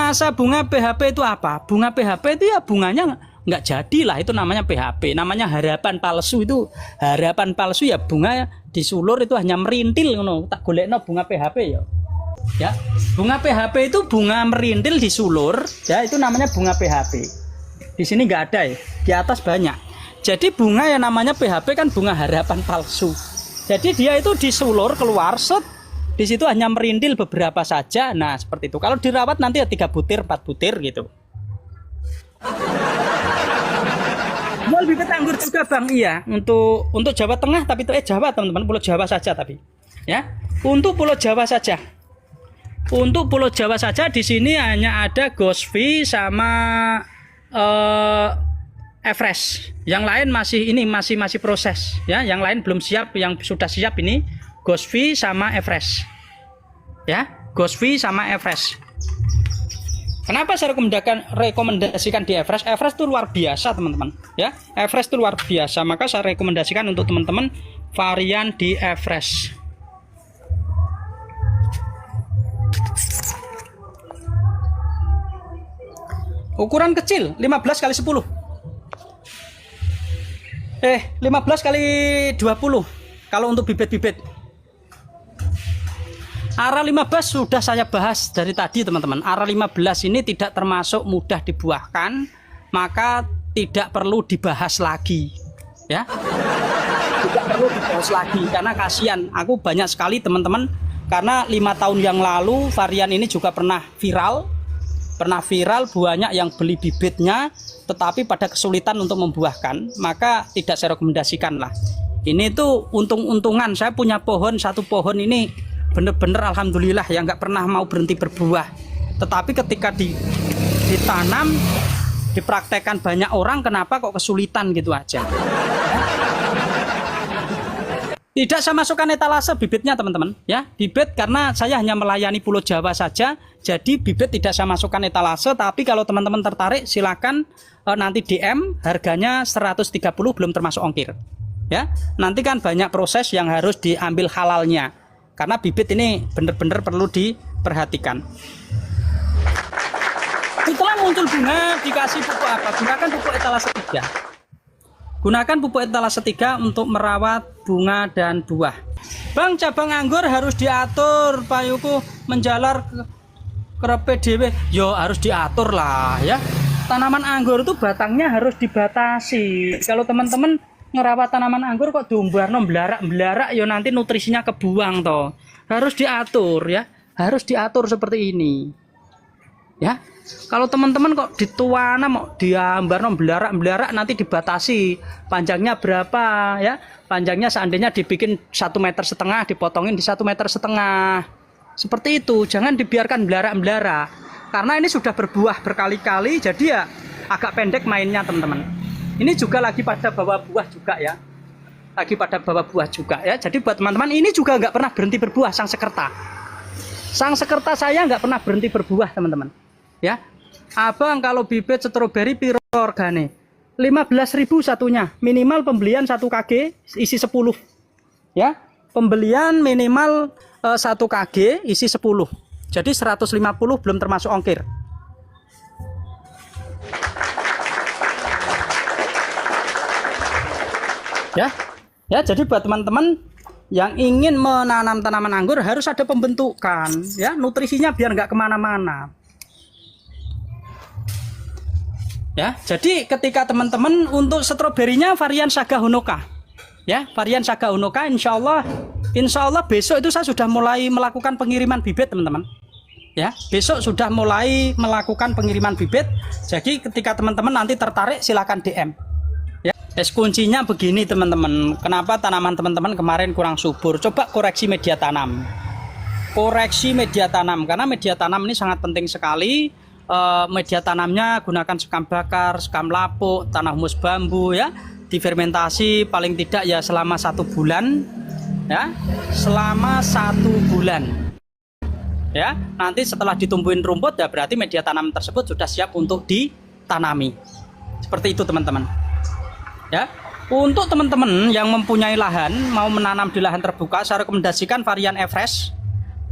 Masa bunga PHP itu apa? Bunga PHP itu ya bunganya nggak jadilah, itu namanya PHP, namanya harapan palsu. Itu harapan palsu ya, bunga disulur itu hanya merintil ngono. Tak golekno bunga PHP ya. Ya, bunga PHP itu bunga merintil disulur, ya itu namanya bunga PHP. Di sini nggak ada ya, di atas banyak. Jadi bunga yang namanya PHP kan bunga harapan palsu. Jadi dia itu disulur keluar, set, di situ hanya merintil beberapa saja. Nah seperti itu. Kalau dirawat nanti ya 3 butir, 4 butir gitu. Jual bibit anggur juga bang, iya. Untuk Jawa Tengah, tapi itu Jawa teman-teman, Pulau Jawa saja tapi. Ya, untuk Pulau Jawa saja. Untuk Pulau Jawa saja di sini hanya ada Ghostfi sama Everest. Yang lain masih proses ya, yang lain belum siap, yang sudah siap ini Ghostfi sama Everest. Ya, Ghostfi sama Everest. Kenapa saya rekomendasikan di Everest? Everest itu luar biasa teman-teman ya. Everest itu luar biasa, maka saya rekomendasikan untuk teman-teman varian di Everest. Ukuran kecil 15 kali 10. 15 kali 20 kalau untuk bibit-bibit. Ara 15 sudah saya bahas dari tadi teman-teman. Ara 15 ini tidak termasuk mudah dibuahkan, maka tidak perlu dibahas lagi ya. Tidak perlu dibahas lagi karena kasihan. Aku banyak sekali teman-teman, karena 5 tahun yang lalu varian ini juga pernah viral banyak yang beli bibitnya tetapi pada kesulitan untuk membuahkan, maka tidak saya rekomendasikan lah. Ini tuh untung-untungan, saya punya pohon, satu pohon ini bener-bener alhamdulillah yang nggak pernah mau berhenti berbuah, tetapi ketika ditanam dipraktekkan banyak orang, kenapa kok kesulitan gitu aja. Tidak saya masukkan etalase bibitnya teman-teman ya, bibit karena saya hanya melayani Pulau Jawa saja, jadi bibit tidak saya masukkan etalase. Tapi kalau teman-teman tertarik silakan nanti DM, harganya 130 belum termasuk ongkir ya. Nanti kan banyak proses yang harus diambil halalnya, karena bibit ini benar-benar perlu diperhatikan. Setelah muncul bunga dikasih pupuk apa? Gunakan pupuk etalase 3. Gunakan pupuk etalase 3 untuk merawat bunga dan buah. Bang, cabang anggur harus diatur, payuku menjalar kerepe dhewe. Yo harus diatur lah ya. Tanaman anggur itu batangnya harus dibatasi. Kalau teman-teman ngerawat tanaman anggur kok diumbarno belarak yo nanti nutrisinya kebuang toh. Harus diatur ya. Harus diatur seperti ini. Ya. Kalau teman-teman kok dituana mau diambarno belarak nanti dibatasi panjangnya berapa ya. Panjangnya seandainya dibikin 1,5 meter, dipotongin di 1,5 meter. Seperti itu, jangan dibiarkan belarak. Karena ini sudah berbuah berkali-kali, jadi ya agak pendek mainnya teman-teman. Ini juga lagi pada bawa buah juga ya. Lagi pada bawa buah juga ya. Jadi buat teman-teman ini juga nggak pernah berhenti berbuah sang sekerta. Sang sekerta saya nggak pernah berhenti berbuah teman-teman. Ya, abang kalau bibit stroberi piro regane? 15.000 satunya, minimal pembelian 1 kg isi 10 ya, pembelian minimal 1 kg isi 10, jadi 150 belum termasuk ongkir ya. Ya, jadi buat teman-teman yang ingin menanam tanaman anggur harus ada pembentukan ya, nutrisinya biar nggak kemana-mana. Ya, jadi ketika teman-teman untuk stroberinya varian Saga Honoka ya, varian Saga Honoka insya Allah besok itu saya sudah mulai melakukan pengiriman bibit teman-teman ya, besok sudah mulai melakukan pengiriman bibit. Jadi ketika teman-teman nanti tertarik silahkan DM ya. Kuncinya begini teman-teman, kenapa tanaman teman-teman kemarin kurang subur, coba koreksi media tanam, karena media tanam ini sangat penting sekali. Media tanamnya gunakan sekam bakar, sekam lapuk, tanah humus bambu ya, difermentasi paling tidak ya selama 1 bulan ya, selama 1 bulan ya. Nanti setelah ditumbuhin rumput ya berarti media tanam tersebut sudah siap untuk ditanami. Seperti itu teman-teman ya. Untuk teman-teman yang mempunyai lahan mau menanam di lahan terbuka, saya rekomendasikan varian Everest.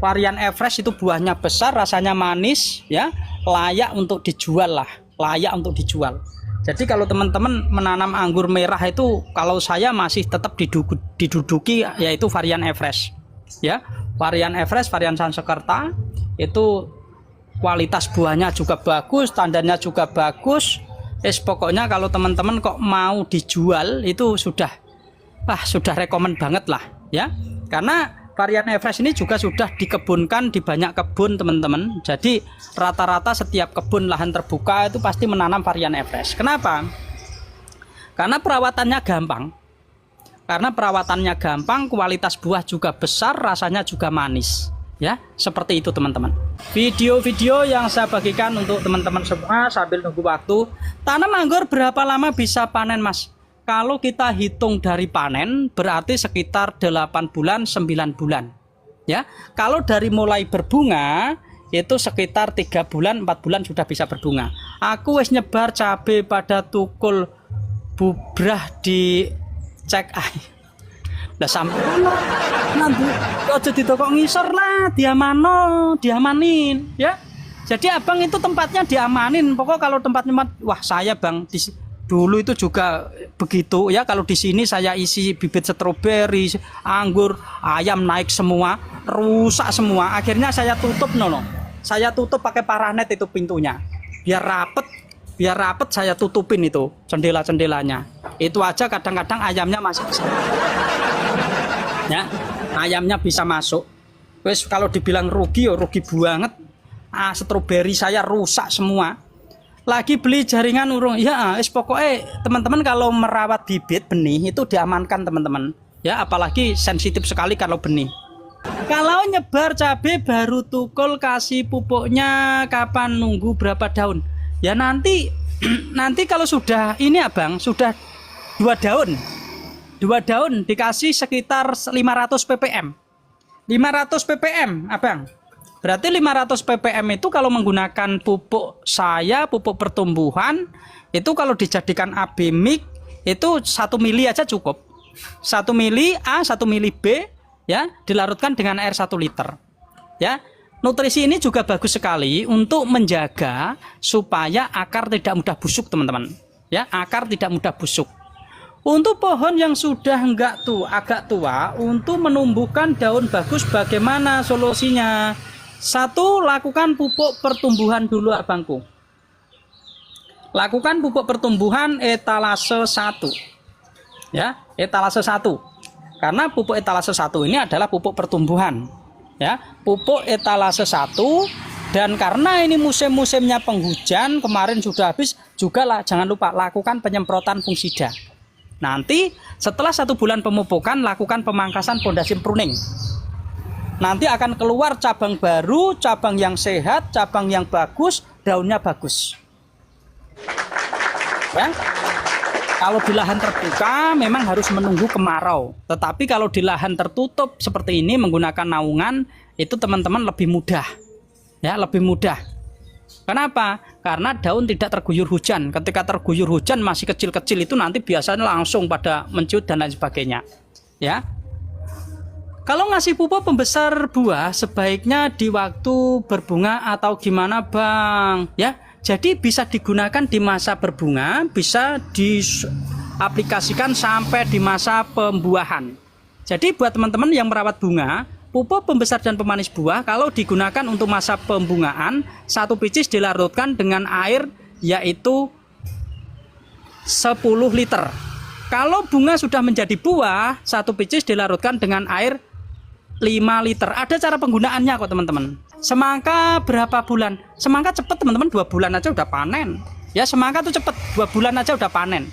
Varian Everest itu buahnya besar, rasanya manis ya, layak untuk dijual lah, layak untuk dijual. Jadi kalau teman-teman menanam anggur merah itu, kalau saya masih tetap diduduki yaitu varian Everest. Ya, varian Everest, varian Sansekerta itu kualitas buahnya juga bagus, standarnya juga bagus. Pokoknya kalau teman-teman kok mau dijual itu sudah rekomen banget lah ya. Karena varian Everest ini juga sudah dikebunkan di banyak kebun teman-teman. Jadi rata-rata setiap kebun lahan terbuka itu pasti menanam varian Everest. Kenapa? Karena perawatannya gampang. Karena perawatannya gampang, kualitas buah juga besar, rasanya juga manis. Ya, seperti itu teman-teman. Video-video yang saya bagikan untuk teman-teman semua sambil nunggu waktu. Tanam anggur berapa lama bisa panen, Mas? Kalau kita hitung dari panen berarti sekitar 8 bulan 9 bulan ya. Kalau dari mulai berbunga itu sekitar 3 bulan 4 bulan sudah bisa berbunga. Aku wis nyebar cabe pada tukul bubrah di cek udah sampai nanti aja di toko ngisor lah, diamanin ya. Jadi abang itu tempatnya diamanin. Pokok kalau tempatnya wah saya bang dulu itu juga begitu ya. Kalau di sini saya isi bibit stroberi, anggur, ayam naik semua, rusak semua. Akhirnya saya tutup Saya tutup pakai paranet itu pintunya. Biar rapet saya tutupin itu jendela-jendelanya. Itu aja kadang-kadang ayamnya masih bisa. Ya, ayamnya bisa masuk. Wes kalau dibilang rugi ya rugi banget. Stroberi saya rusak semua. Lagi beli jaringan urung ya, pokoknya teman-teman kalau merawat bibit benih itu diamankan teman-teman ya, apalagi sensitif sekali kalau benih. Kalau nyebar cabai baru tukul kasih pupuknya kapan, nunggu berapa daun ya? Nanti kalau sudah ini abang sudah 2 daun dikasih sekitar 500 ppm 500 ppm abang. Berarti 500 ppm itu kalau menggunakan pupuk pupuk pertumbuhan, itu kalau dijadikan AB mix itu 1 mili aja cukup. 1 mili A, 1 mili B ya, dilarutkan dengan air 1 liter. Ya. Nutrisi ini juga bagus sekali untuk menjaga supaya akar tidak mudah busuk, teman-teman. Ya, akar tidak mudah busuk. Untuk pohon yang sudah agak tua, untuk menumbuhkan daun bagus bagaimana solusinya? 1, lakukan pupuk pertumbuhan dulu abangku. Lakukan pupuk pertumbuhan etalase 1. Ya, etalase 1. Karena pupuk etalase 1 ini adalah pupuk pertumbuhan. Ya, pupuk etalase 1, dan karena ini musim-musimnya penghujan, kemarin sudah habis, juga jangan lupa lakukan penyemprotan fungisida. Nanti setelah 1 bulan pemupukan, lakukan pemangkasan pondasi pruning. Nanti akan keluar cabang baru, cabang yang sehat, cabang yang bagus, daunnya bagus. Ya. Kalau di lahan terbuka memang harus menunggu kemarau. Tetapi kalau di lahan tertutup seperti ini menggunakan naungan, itu teman-teman lebih mudah. Ya, lebih mudah. Kenapa? Karena daun tidak terguyur hujan. Ketika terguyur hujan masih kecil-kecil itu nanti biasanya langsung pada mencut dan lain sebagainya. Ya. Kalau ngasih pupuk pembesar buah sebaiknya di waktu berbunga atau gimana bang? Ya, jadi bisa digunakan di masa berbunga, bisa diaplikasikan sampai di masa pembuahan. Jadi buat teman-teman yang merawat bunga, pupuk pembesar dan pemanis buah kalau digunakan untuk masa pembungaan, 1 picis dilarutkan dengan air yaitu 10 liter. Kalau bunga sudah menjadi buah, 1 picis dilarutkan dengan air 5 liter. Ada cara penggunaannya kok teman-teman. Semangka berapa bulan? Semangka cepet teman-teman, 2 bulan aja udah panen. Ya, semangka tuh cepet, 2 bulan aja udah panen.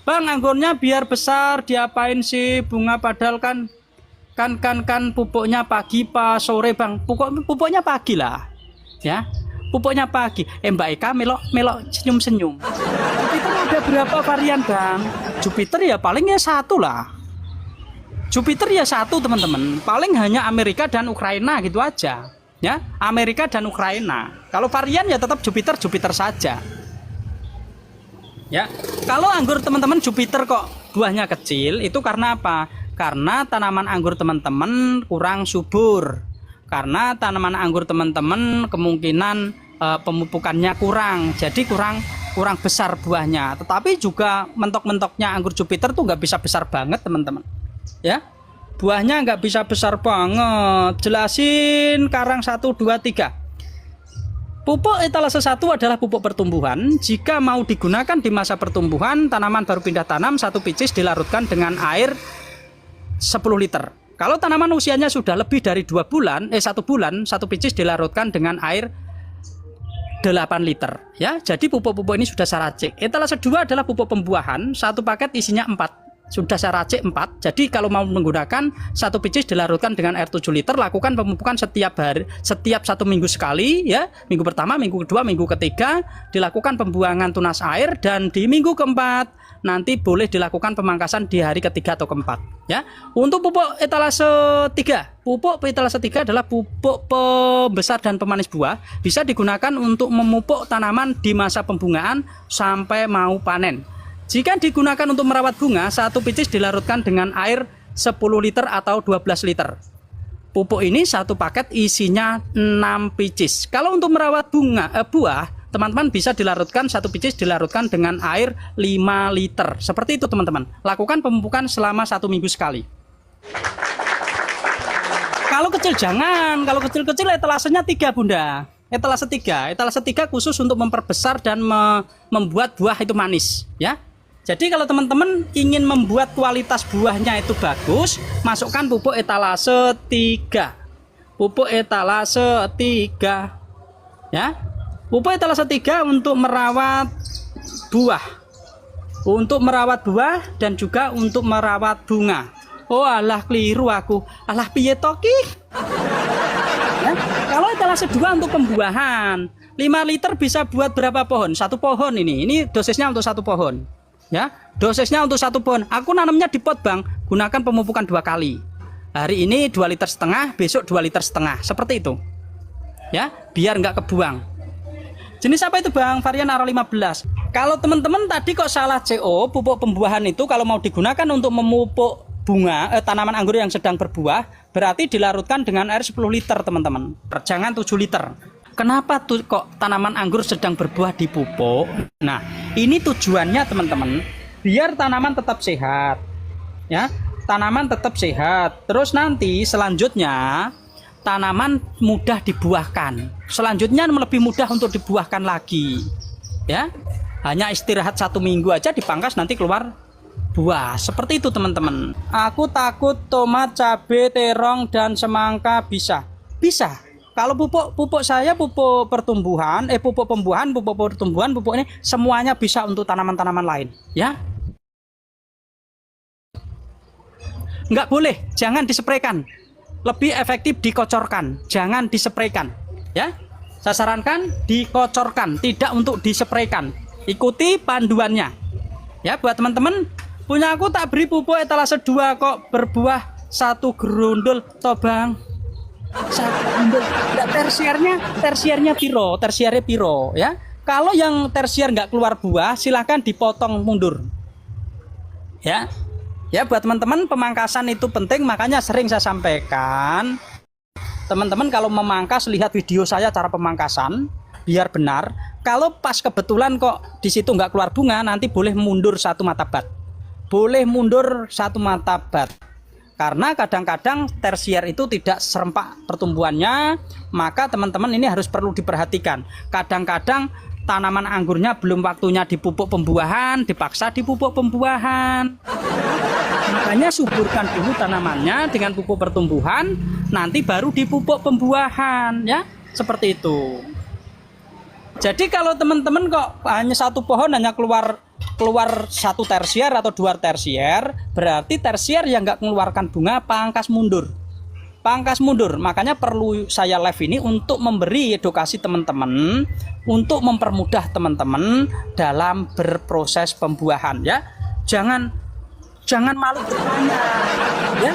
Bang, anggurnya biar besar diapain sih? Bunga padahal kan pupuknya pagi pas sore bang. Pupuknya pagi lah. Ya, pupuknya pagi. Mbak Eka melok senyum-senyum. Jupiter ada berapa varian bang? Jupiter ya paling ya 1 lah. Jupiter ya 1 teman-teman, paling hanya Amerika dan Ukraina gitu aja ya, Amerika dan Ukraina. Kalau varian ya tetap Jupiter saja ya. Kalau anggur teman-teman Jupiter kok buahnya kecil, itu karena apa? Karena tanaman anggur teman-teman kurang subur. Karena tanaman anggur teman-teman kemungkinan pemupukannya kurang, jadi kurang besar buahnya. Tetapi juga mentok-mentoknya anggur Jupiter tuh nggak bisa besar banget teman-teman, ya. Buahnya nggak bisa besar banget. Jelasin Karang 1, 2, 3. Pupuk etalase 1 adalah pupuk pertumbuhan. Jika mau digunakan di masa pertumbuhan, tanaman baru pindah tanam, 1 picis dilarutkan dengan air 10 liter. Kalau tanaman usianya sudah lebih dari 1 bulan, 1 picis dilarutkan dengan air 8 liter. Ya, jadi pupuk-pupuk ini sudah saya racik. Etalase 2 adalah pupuk pembuahan, 1 paket isinya 4. Sudah saya racik 4. Jadi kalau mau menggunakan 1 picis dilarutkan dengan air 7 liter, lakukan pemupukan setiap hari, setiap 1 minggu sekali, ya. Minggu pertama, minggu kedua, minggu ketiga dilakukan pembuangan tunas air, dan di minggu keempat nanti boleh dilakukan pemangkasan di hari ketiga atau keempat, ya. Untuk pupuk etalase 3, pupuk etalase 3 adalah pupuk pembesar dan pemanis buah, bisa digunakan untuk memupuk tanaman di masa pembungaan sampai mau panen. Jika digunakan untuk merawat bunga, 1 picis dilarutkan dengan air 10 liter atau 12 liter. Pupuk ini 1 paket isinya 6 picis. Kalau untuk merawat buah, teman-teman bisa dilarutkan 1 picis dilarutkan dengan air 5 liter. Seperti itu teman-teman. Lakukan pemupukan selama 1 minggu sekali. Kalau kecil jangan, kalau kecil-kecil etalasenya 3 bunda. Etalase 3 khusus untuk memperbesar dan membuat buah itu manis, ya. Jadi kalau teman-teman ingin membuat kualitas buahnya itu bagus, masukkan pupuk etalase 3. Pupuk etalase 3. Ya. Pupuk etalase 3 untuk merawat buah. Untuk merawat buah dan juga untuk merawat bunga. Oh alah keliru aku. Alah piye toki? Ya. Kalau etalase 2 untuk pembuahan, 5 liter bisa buat berapa pohon? 1 pohon ini. Ini dosisnya untuk 1 pohon. Ya, dosisnya untuk 1 pohon. Aku nanamnya di pot bang, gunakan pemupukan 2 kali. Hari ini 2,5 liter, besok 2,5 liter. Seperti itu. Ya, biar nggak kebuang. Jenis apa itu bang? Varian Ara 15. Kalau teman-teman tadi kok salah CO, pupuk pembuahan itu kalau mau digunakan untuk memupuk bunga, tanaman anggur yang sedang berbuah, berarti dilarutkan dengan air 10 liter teman-teman. Jangan 7 liter. Kenapa tuh kok tanaman anggur sedang berbuah dipupuk? Nah, ini tujuannya teman-teman, biar tanaman tetap sehat. Ya, tanaman tetap sehat. Terus nanti selanjutnya tanaman mudah dibuahkan. Selanjutnya lebih mudah untuk dibuahkan lagi. Ya. Hanya istirahat 1 minggu aja dipangkas nanti keluar buah. Seperti itu teman-teman. Aku takut tomat, cabai, terong dan semangka bisa. Bisa. Kalau pupuk saya pupuk pertumbuhan, pupuk pembuahan, pupuk pertumbuhan, pupuk ini semuanya bisa untuk tanaman-tanaman lain, ya. Nggak boleh, jangan dispraykan. Lebih efektif dikocorkan, jangan dispraykan, ya. Saya sarankan dikocorkan, tidak untuk dispraykan. Ikuti panduannya. Ya, buat teman-teman, punya aku tak beri pupuk etalase 2 kok berbuah 1 gerundul toh bang. Tersiernya piro, ya. Kalau yang tersier nggak keluar buah, silahkan dipotong mundur, ya. Ya, buat teman-teman pemangkasan itu penting, makanya sering saya sampaikan. Teman-teman kalau memangkas lihat video saya cara pemangkasan biar benar. Kalau pas kebetulan kok di situ nggak keluar bunga, nanti boleh mundur 1 mata bat. Boleh mundur 1 mata bat. Karena kadang-kadang tersier itu tidak serempak pertumbuhannya, maka teman-teman ini harus perlu diperhatikan. Kadang-kadang tanaman anggurnya belum waktunya dipupuk pembuahan, dipaksa dipupuk pembuahan. Makanya suburkan dulu tanamannya dengan pupuk pertumbuhan, nanti baru dipupuk pembuahan, ya. Seperti itu. Jadi kalau teman-teman kok hanya 1 pohon hanya keluar 1 tersier atau 2 tersier, berarti tersier yang nggak mengeluarkan bunga pangkas mundur. Pangkas mundur. Makanya perlu saya live ini untuk memberi edukasi teman-teman, untuk mempermudah teman-teman dalam berproses pembuahan, ya. Jangan malu bertanya, ya.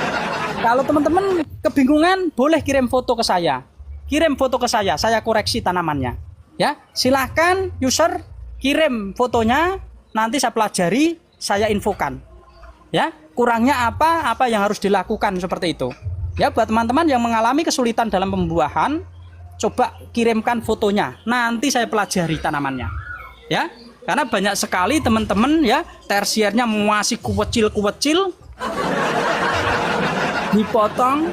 Kalau teman-teman kebingungan, boleh kirim foto ke saya. Kirim foto ke saya koreksi tanamannya. Ya, silahkan user kirim fotonya, nanti saya pelajari, saya infokan. Ya, kurangnya apa yang harus dilakukan seperti itu. Ya, buat teman-teman yang mengalami kesulitan dalam pembuahan, coba kirimkan fotonya, nanti saya pelajari tanamannya ya, karena banyak sekali teman-teman ya tersiernya masih kuwecil dipotong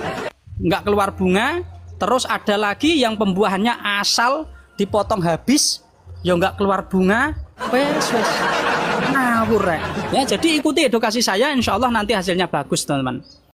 nggak keluar bunga, terus ada lagi yang pembuahannya asal dipotong habis ya nggak keluar bunga, wes ngawur ya. Jadi ikuti edukasi saya, insya Allah nanti hasilnya bagus teman-teman.